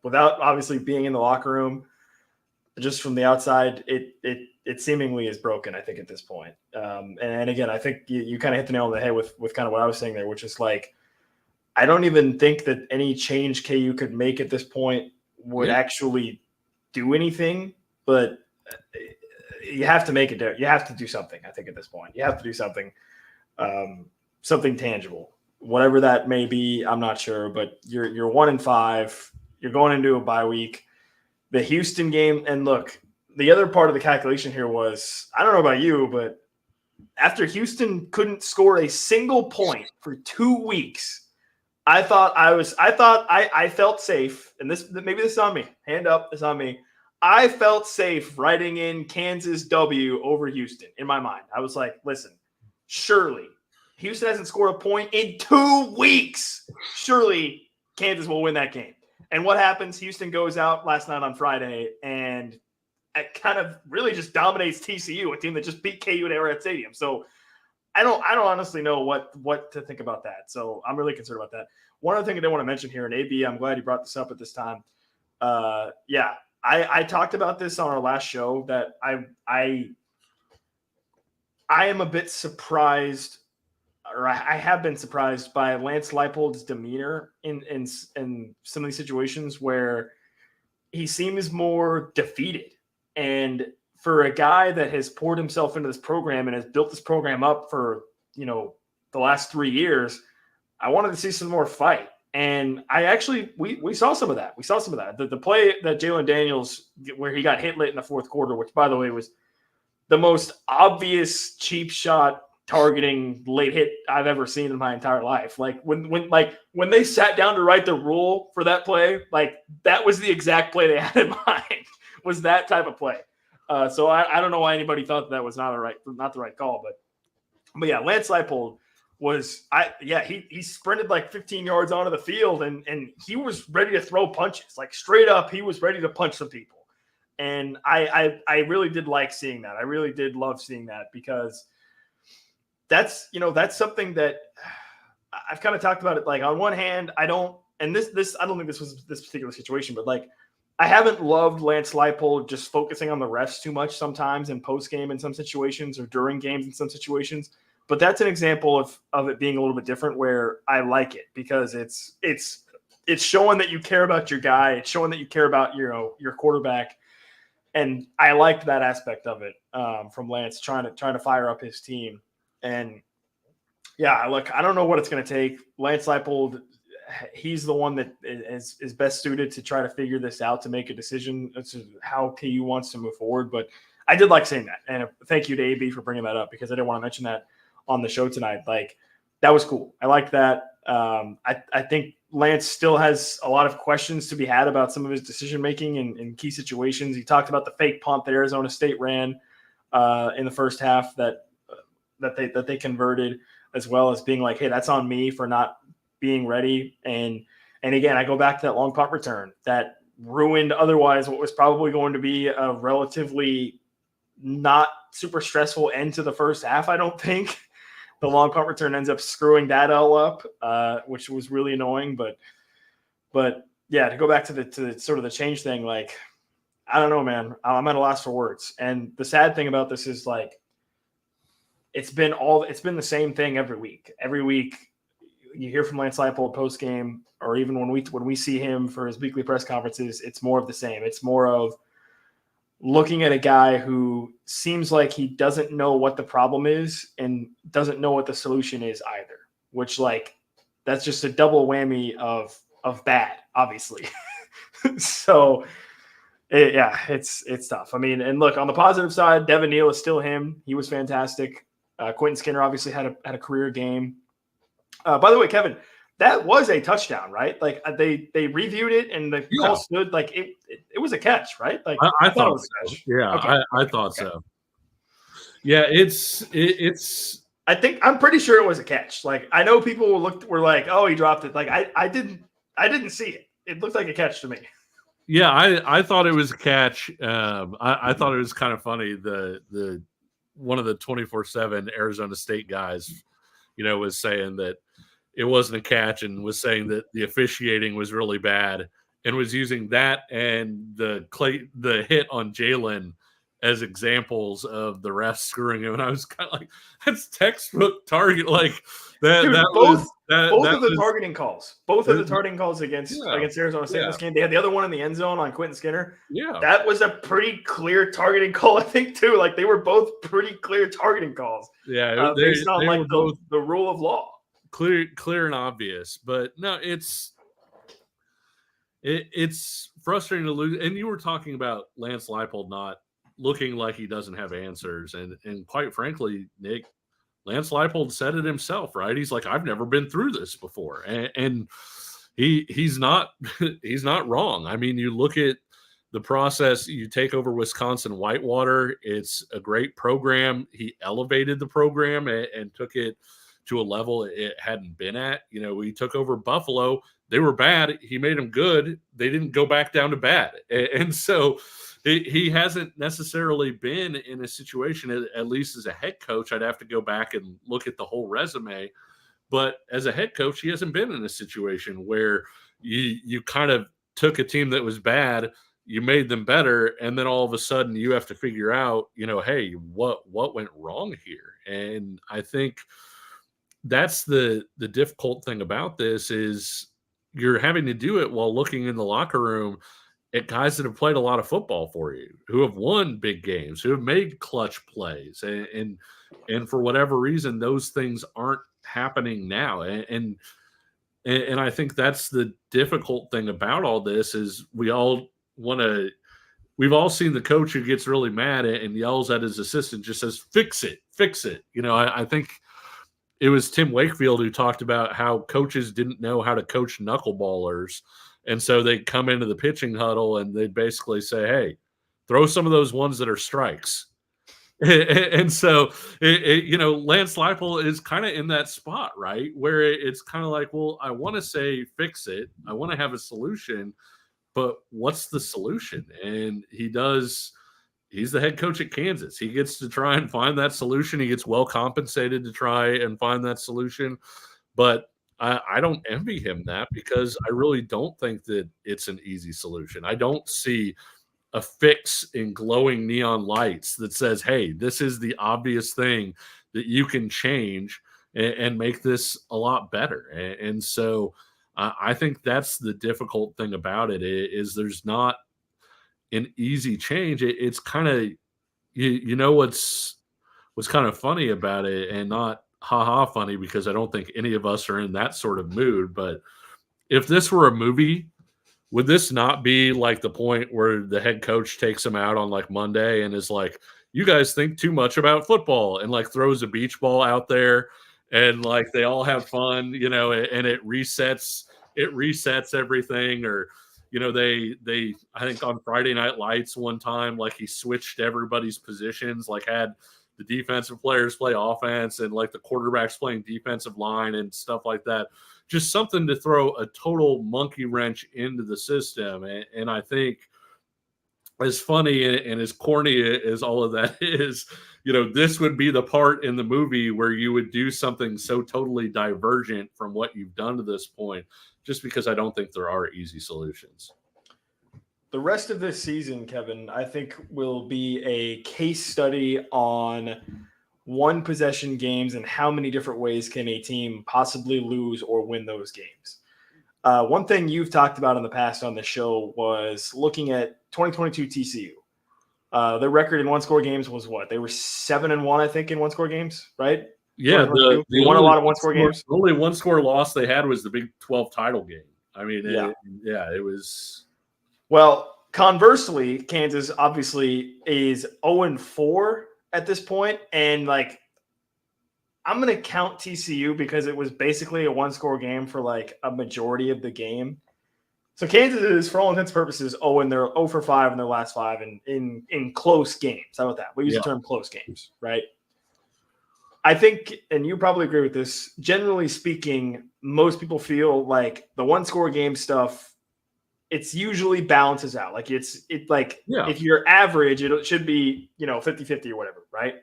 Without obviously being in the locker room, just from the outside, it seemingly is broken, I think, at this point. And again, I think you kind of hit the nail on the head with kind of what I was saying there, which is like, I don't even think that any change KU could make at this point would actually do anything, but you have to make it. You have to do something. I think at this point, you have to do something, something tangible, whatever that may be. I'm not sure, but you're 1-5. You're going into a bye week. The Houston game, and look, the other part of the calculation here was, I don't know about you, but after Houston couldn't score a single point for 2 weeks, I felt safe, and maybe this is on me. Hand up, it's on me. I felt safe writing in Kansas W over Houston in my mind. I was like, listen, surely Houston hasn't scored a point in 2 weeks. Surely Kansas will win that game. And what happens? Houston goes out last night on Friday and it kind of really just dominates TCU, a team that just beat KU at Arrowhead Stadium. So I don't honestly know what to think about that. So I'm really concerned about that. One other thing I did want to mention here, and AB, I'm glad you brought this up at this time. I talked about this on our last show that I am a bit surprised, or I have been surprised by Lance Leipold's demeanor in some of these situations where he seems more defeated. And for a guy that has poured himself into this program and has built this program up for, the last 3 years, I wanted to see some more fight. And we saw some of that. We saw some of that. The play that Jalen Daniels, where he got hit late in the fourth quarter, which, by the way, was the most obvious cheap shot targeting late hit I've ever seen in my entire life. Like when they sat down to write the rule for that play, like that was the exact play they had in mind, was that type of play. So I don't know why anybody thought that was not the right call, but yeah, Lance Leipold he sprinted like 15 yards onto the field and he was ready to throw punches, like straight up. He was ready to punch some people. And I really did like seeing that. I really did love seeing that, because that's something that I've kind of talked about it. Like, on one hand, I don't think this was this particular situation, but like, I haven't loved Lance Leipold just focusing on the refs too much sometimes in post game in some situations or during games in some situations. But that's an example of it being a little bit different, where I like it, because it's showing that you care about your guy. It's showing that you care about your quarterback, and I liked that aspect of it from Lance trying to fire up his team. And yeah, look, I don't know what it's going to take. Lance Leipold, he's the one that is best suited to try to figure this out, to make a decision as to how KU wants to move forward. But I did like saying that, and thank you to AB for bringing that up, because I didn't want to mention that on the show tonight. Like, that was cool. I like that. I think Lance still has a lot of questions to be had about some of his decision-making in key situations. He talked about the fake punt that Arizona State ran in the first half that they converted, as well as being like, hey, that's on me for not being ready. And again, I go back to that long punt return that ruined otherwise what was probably going to be a relatively not super stressful end to the first half. I don't think the long punt return ends up screwing that all up, which was really annoying. But yeah, to go back to the sort of the change thing, like, I don't know, man, I'm at a loss for words. And the sad thing about this is, like, it's been the same thing every week. Every week you hear from Lance Leipold post game, or even when we see him for his weekly press conferences, it's more of the same. It's more of looking at a guy who seems like he doesn't know what the problem is and doesn't know what the solution is either, which, like, that's just a double whammy of bad, obviously. So it's tough. I mean, and look, on the positive side, Devin Neal is still him. He was fantastic. Quentin Skinner obviously had a career game. By the way, Kevin, that was a touchdown, right? Like, they reviewed it and the call stood like it was a catch, right? Like, I thought it was a catch. Yeah, okay. I thought so. Yeah, it's. I'm pretty sure it was a catch. Like, I know people were like, oh, he dropped it. Like, I didn't see it. It looked like a catch to me. Yeah, I thought it was a catch. I thought it was kind of funny. The one of the 24/7 Arizona State guys, was saying that it wasn't a catch and was saying that the officiating was really bad, and was using that and the hit on Jalen as examples of the refs screwing him. And I was kind of like, that's textbook target. Like that. Dude, Both of the targeting calls against Arizona State in this game. They had the other one in the end zone on Quentin Skinner. Yeah, that was a pretty clear targeting call, I think, too. Like, they were both pretty clear targeting calls. Yeah, based on like the rule of law. Clear and obvious. But no, it's frustrating to lose. And you were talking about Lance Leipold not looking like he doesn't have answers, and quite frankly, Nick, Lance Leipold said it himself, right? He's like, I've never been through this before, and he's not wrong. I mean, you look at the process. You take over Wisconsin Whitewater. It's a great program. He elevated the program and took it to a level it hadn't been at. We took over Buffalo. They were bad. He made them good. They didn't go back down to bad, and so he hasn't necessarily been in a situation, at least as a head coach. I'd have to go back and look at the whole resume. But as a head coach, he hasn't been in a situation where you kind of took a team that was bad, you made them better, and then all of a sudden you have to figure out, hey, what went wrong here? And I think that's the difficult thing about this is you're having to do it while looking in the locker room at guys that have played a lot of football for you, who have won big games, who have made clutch plays. And for whatever reason, those things aren't happening now. And I think that's the difficult thing about all this is we've all seen the coach who gets really mad and yells at his assistant, just says, fix it. I think it was Tim Wakefield who talked about how coaches didn't know how to coach knuckleballers. And so they'd come into the pitching huddle and they'd basically say, hey, throw some of those ones that are strikes. And so, Lance Leipold is kind of in that spot, right? Where it's kind of like, well, I want to say fix it. I want to have a solution, but what's the solution? And he's the head coach at Kansas. He gets to try and find that solution. He gets well compensated to try and find that solution. But I don't envy him that, because I really don't think that it's an easy solution. I don't see a fix in glowing neon lights that says, hey, this is the obvious thing that you can change and make this a lot better. And so I think that's the difficult thing about it is there's not an easy change. It's kind of, what's kind of funny about it, and not funny, because I don't think any of us are in that sort of mood. But if this were a movie, would this not be like the point where the head coach takes him out on like Monday and is like, you guys think too much about football, and like throws a beach ball out there, and like they all have fun, and it resets everything. Or they I think on Friday Night Lights one time, like he switched everybody's positions, like had the defensive players play offense and like the quarterbacks playing defensive line and stuff like that. Just something to throw a total monkey wrench into the system. And I think, as funny and as corny as all of that is, this would be the part in the movie where you would do something so totally divergent from what you've done to this point, just because I don't think there are easy solutions. The rest of this season, Kevin, I think will be a case study on one possession games and how many different ways can a team possibly lose or win those games. One thing you've talked about in the past on the show was looking at 2022 TCU. Their record in one-score games was what? They were 7-1, I think, in one-score games, right? Yeah, they won a lot of one-score games. The only one-score loss they had was the Big 12 title game. I mean, it was. Well, conversely, Kansas obviously is 0-4 at this point, and like, I'm going to count TCU because it was basically a one-score game for like a majority of the game. So Kansas is, for all intents and purposes, they're 0 for 5 in their last 5 in close games. How about that? We use the term close games, right? I think, and you probably agree with this, generally speaking, most people feel like the one-score game stuff, it's usually balances out. Like if you're average, it should be, 50-50 or whatever, right?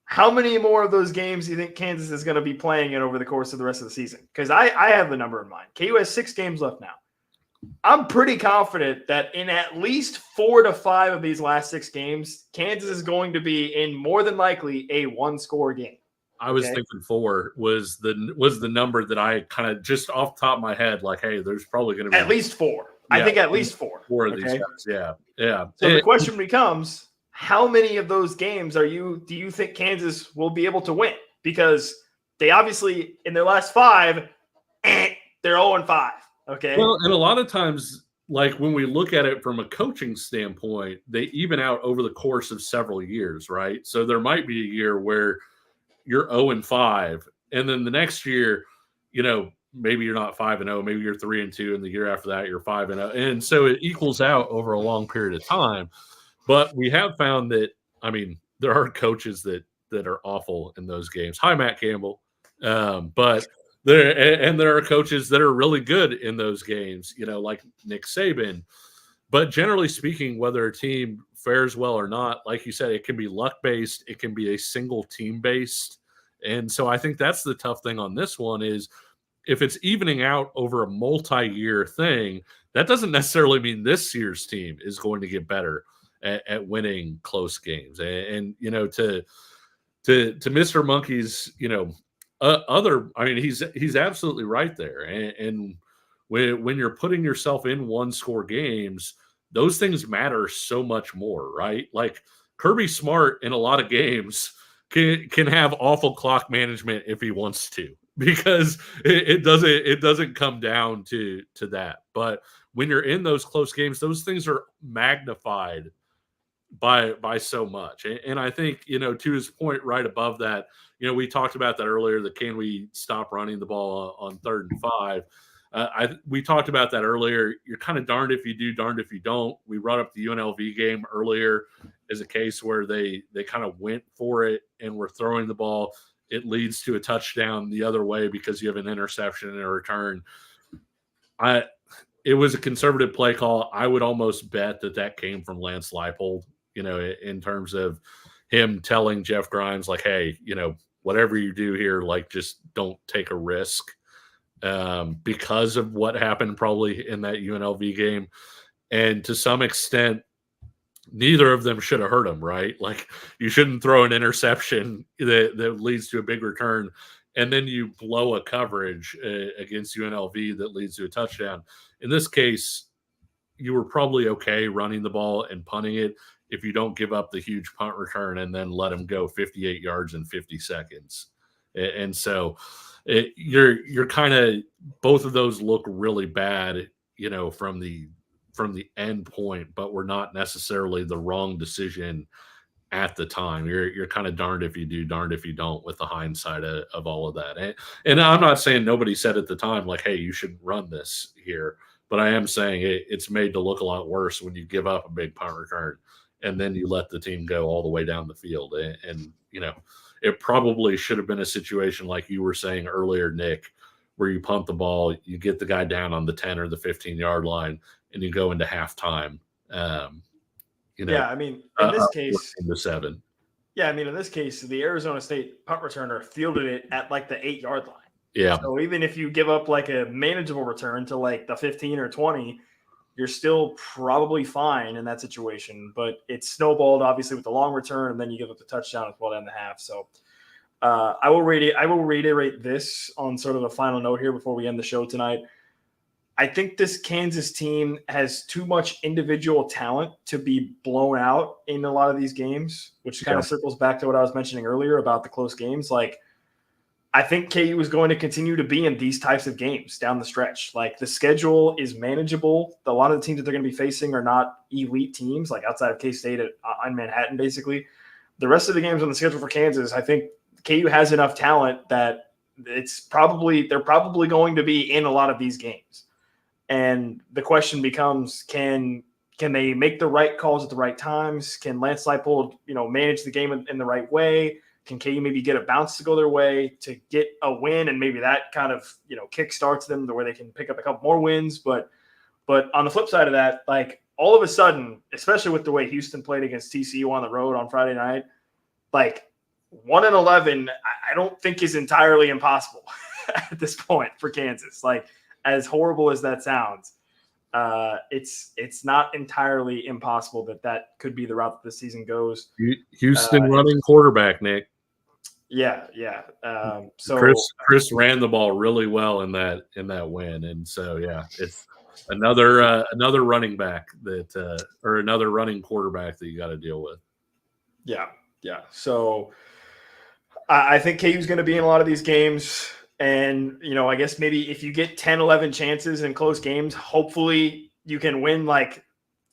How many more of those games do you think Kansas is going to be playing in over the course of the rest of the season? Because I have the number in mind. KU has 6 games left now. I'm pretty confident that in at least 4 to 5 of these last 6 games, Kansas is going to be in more than likely a one-score game. I was thinking 4 was the number that I kind of just off the top of my head, like, hey, there's probably going to be at least 4. I think at least 4. 4 of these guys. Yeah. So the question becomes, how many of those games do you think Kansas will be able to win? Because they obviously, in their last 5, they're 0-5. Okay. Well, and a lot of times, like when we look at it from a coaching standpoint, they even out over the course of several years, right? So there might be a year where you're 0-5, and then the next year, maybe you're not 5-0, maybe you're 3-2, and the year after that you're 5-0, and so it equals out over a long period of time. But we have found that, I mean, there are coaches that are awful in those games. Hi, Matt Campbell. But there are coaches that are really good in those games, like Nick Saban. But generally speaking, whether a team fares well or not, like you said, it can be luck-based. It can be a single team-based. And so I think that's the tough thing on this one is if it's evening out over a multi-year thing, that doesn't necessarily mean this year's team is going to get better at winning close games. And to Mr. Monkey's, he's absolutely right there. And when you're putting yourself in one-score games, those things matter so much more, right? Like Kirby Smart in a lot of games can have awful clock management if he wants to, because it doesn't come down to that. But when you're in those close games, those things are magnified by so much. And I think, to his point right above that, we talked about that earlier, that can we stop running the ball on 3rd and 5? We talked about that earlier. You're kind of darned if you do, darned if you don't. We brought up the UNLV game earlier as a case where they kind of went for it and were throwing the ball. It leads to a touchdown the other way because you have an interception and a return. It was a conservative play call. I would almost bet that came from Lance Leipold, in terms of him telling Jeff Grimes, like, hey, whatever you do here, like, just don't take a risk, because of what happened probably in that UNLV game. And to some extent, neither of them should have hurt him, right? Like, you shouldn't throw an interception that leads to a big return, and then you blow a coverage against UNLV that leads to a touchdown. In this case, you were probably okay running the ball and punting it if you don't give up the huge punt return and then let them go 58 yards in 50 seconds. And so you're kind of, both of those look really bad, from the from the end point, but were not necessarily the wrong decision at the time. You're kind of darned if you do, darned if you don't, with the hindsight of all of that. And I'm not saying nobody said at the time, like, hey, you shouldn't run this here. But I am saying it's made to look a lot worse when you give up a big punt return and then you let the team go all the way down the field. And you know, it probably should have been a situation like you were saying earlier, Nick, where you punt the ball, you get the guy down on the 10 or the 15-yard line, and you go into halftime. You know, yeah, I mean, in this case, the 7. Yeah, I mean, in this case, the Arizona State punt returner fielded it at like the 8-yard line. Yeah. So even if you give up like a manageable return to like the 15 or 20, you're still probably fine in that situation. But it snowballed obviously with the long return, and then you give up the touchdown as well down the half. So I will reiterate this on sort of a final note here before we end the show tonight. I think this Kansas team has too much individual talent to be blown out in a lot of these games, which kind of circles back to what I was mentioning earlier about the close games. Like, I think KU is going to continue to be in these types of games down the stretch. Like, the schedule is manageable. A lot of the teams that they're going to be facing are not elite teams, like outside of K-State on Manhattan, basically. The rest of the games on the schedule for Kansas, I think KU has enough talent that they're probably going to be in a lot of these games. And the question becomes, can they make the right calls at the right times? Can Lance Leipold, manage the game in the right way? Can KU maybe get a bounce to go their way to get a win? And maybe that kind of, kickstarts them to where they can pick up a couple more wins. But on the flip side of that, like, all of a sudden, especially with the way Houston played against TCU on the road on Friday night, like 1-11, I don't think is entirely impossible at this point for Kansas. Like, as horrible as that sounds, it's not entirely impossible that could be the route that the season goes. Houston running quarterback, Nick. Yeah. So Chris ran the ball really well in that win, and so it's another running back or another running quarterback that you got to deal with. Yeah. So I think KU's going to be in a lot of these games. And, I guess maybe if you get 10, 11 chances in close games, hopefully you can win like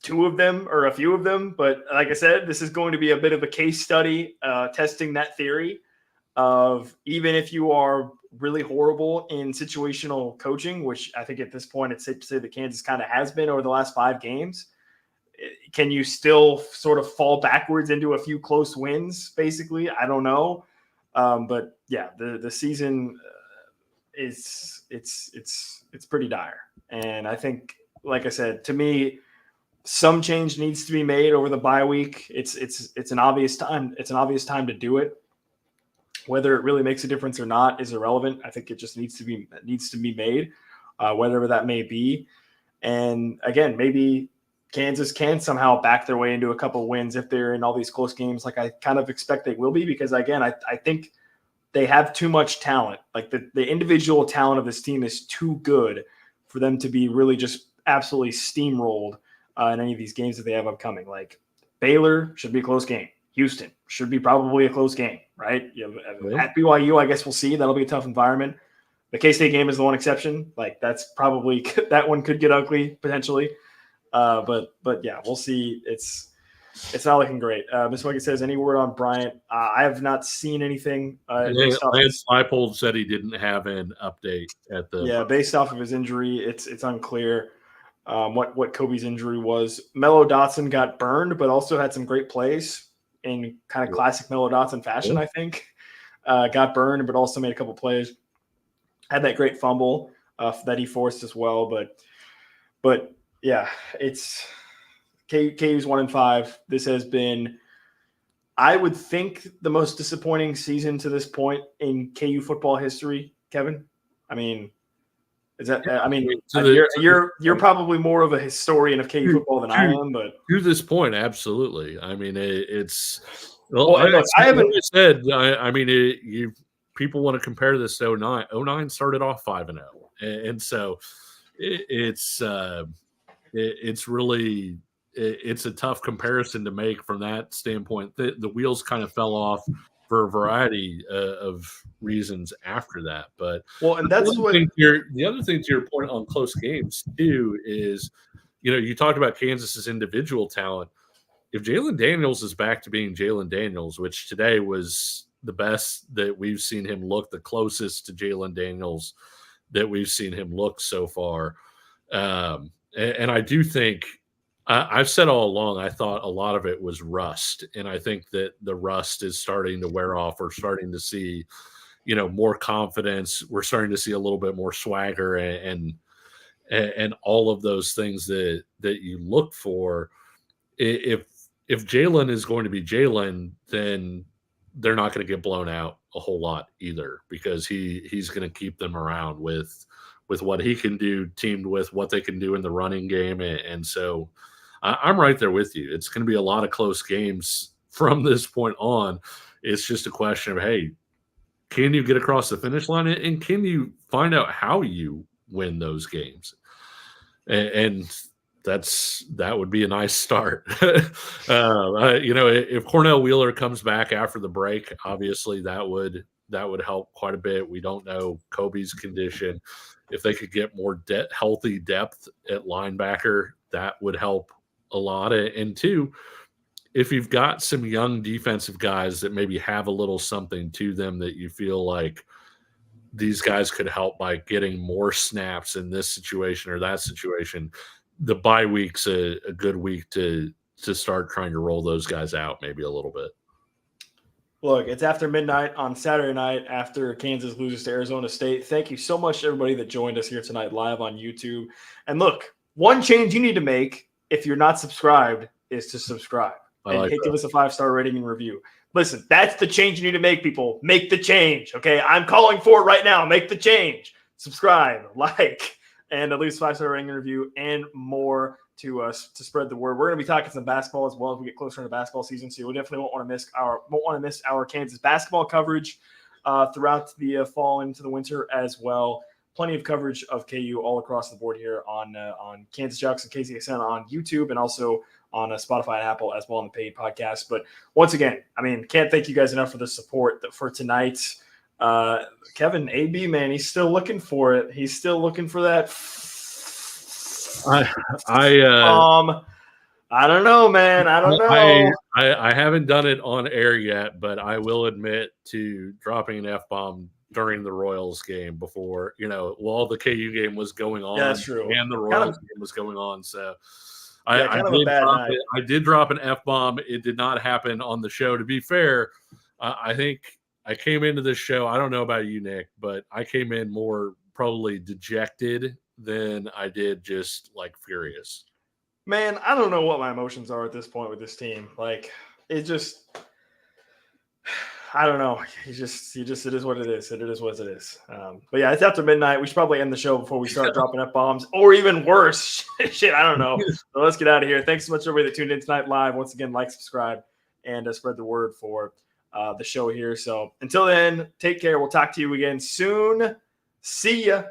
2 of them or a few of them. But like I said, this is going to be a bit of a case study testing that theory of, even if you are really horrible in situational coaching, which I think at this point it's safe to say that Kansas kind of has been over the last 5 games, can you still sort of fall backwards into a few close wins, basically? I don't know. But yeah, the season it's pretty dire. And I think, like I said, to me, some change needs to be made over the bye week. It's an obvious time. It's an obvious time to do it. Whether it really makes a difference or not is irrelevant. I think it just needs to be made, whatever that may be. And again, maybe Kansas can somehow back their way into a couple wins if they're in all these close games, like I kind of expect they will be, because again, I think they have too much talent. Like the individual talent of this team is too good for them to be really just absolutely steamrolled in any of these games that they have upcoming. Like, Baylor should be a close game. Houston should be probably a close game, right? At BYU, I guess we'll see. That'll be a tough environment. The K-State game is the one exception. Like, that's probably – that one could get ugly potentially. But yeah, we'll see. It's not looking great. Ms. Wiggins says, any word on Bryant? I have not seen anything. Lance Leipold said he didn't have an update at the. Yeah, based off of his injury, it's unclear what Kobe's injury was. Mello Dotson got burned, but also had some great plays in kind of classic Mello Dotson fashion, I think. Got burned, but also made a couple plays. Had that great fumble that he forced as well. But yeah, it's – KU's 1-5. This has been, I would think, the most disappointing season to this point in KU football history. Kevin, I mean, is that? I mean, you're probably more of a historian of KU football than I am, but to this point, absolutely. I mean, it's. Well, I haven't said. I mean, people want to compare this to 09. 09 started off 5-0, and so it's really. It's a tough comparison to make from that standpoint. The wheels kind of fell off for a variety of reasons after that. But and that's the other thing to your point on close games too is, you talked about Kansas's individual talent. If Jalen Daniels is back to being Jalen Daniels, which today was the best that we've seen him look, the closest to Jalen Daniels that we've seen him look so far. And I do think I've said all along, I thought a lot of it was rust. And I think that the rust is starting to wear off. We're starting to see, more confidence. We're starting to see a little bit more swagger and all of those things that you look for. If Jalen is going to be Jalen, then they're not going to get blown out a whole lot either, because he's going to keep them around with what he can do, teamed with what they can do in the running game. And so I'm right there with you. It's going to be a lot of close games from this point on. It's just a question of, hey, can you get across the finish line, and can you find out how you win those games? And that would be a nice start. If Cornell Wheeler comes back after the break, obviously that would help quite a bit. We don't know Kobe's condition. If they could get more healthy depth at linebacker, that would help a lot. And two, if you've got some young defensive guys that maybe have a little something to them that you feel like these guys could help by getting more snaps in this situation or that situation, the bye week's a good week to start trying to roll those guys out maybe a little bit. Look, it's after midnight on Saturday night after Kansas loses to Arizona State. Thank you so much to everybody that joined us here tonight live on YouTube. And look, one change you need to make if you're not subscribed is to subscribe. Give us a 5-star rating and review. Listen, that's the change you need to make, people. Make the change, okay? I'm calling for it right now. Make the change. Subscribe, like, and at least 5-star rating and review, and more to spread the word. We're going to be talking some basketball as well as we get closer into basketball season, so you definitely won't want to miss our Kansas basketball coverage throughout the fall into the winter as well. Plenty of coverage of KU all across the board here on Kansas Jayhawks and KCSN on YouTube, and also on Spotify and Apple as well on the paid podcast. But once again, can't thank you guys enough for the support for tonight. Kevin, AB, man, he's still looking for it. He's still looking for that. I don't know, man. I don't know. I haven't done it on air yet, but I will admit to dropping an F-bomb during the Royals game before, while the KU game was going on. Yeah, that's true. And the Royals game was going on. So I did drop an F-bomb. It did not happen on the show. To be fair, I think I came into this show, I don't know about you, Nick, but I came in more probably dejected than I did just furious. Man, I don't know what my emotions are at this point with this team. It just, I don't know. It is what it is. It is what it is. But yeah, it's after midnight. We should probably end the show before we start dropping F-bombs, or even worse. Shit, I don't know. So let's get out of here. Thanks so much, everybody that tuned in tonight live. Once again, like, subscribe, and spread the word for the show here. So until then, take care. We'll talk to you again soon. See ya.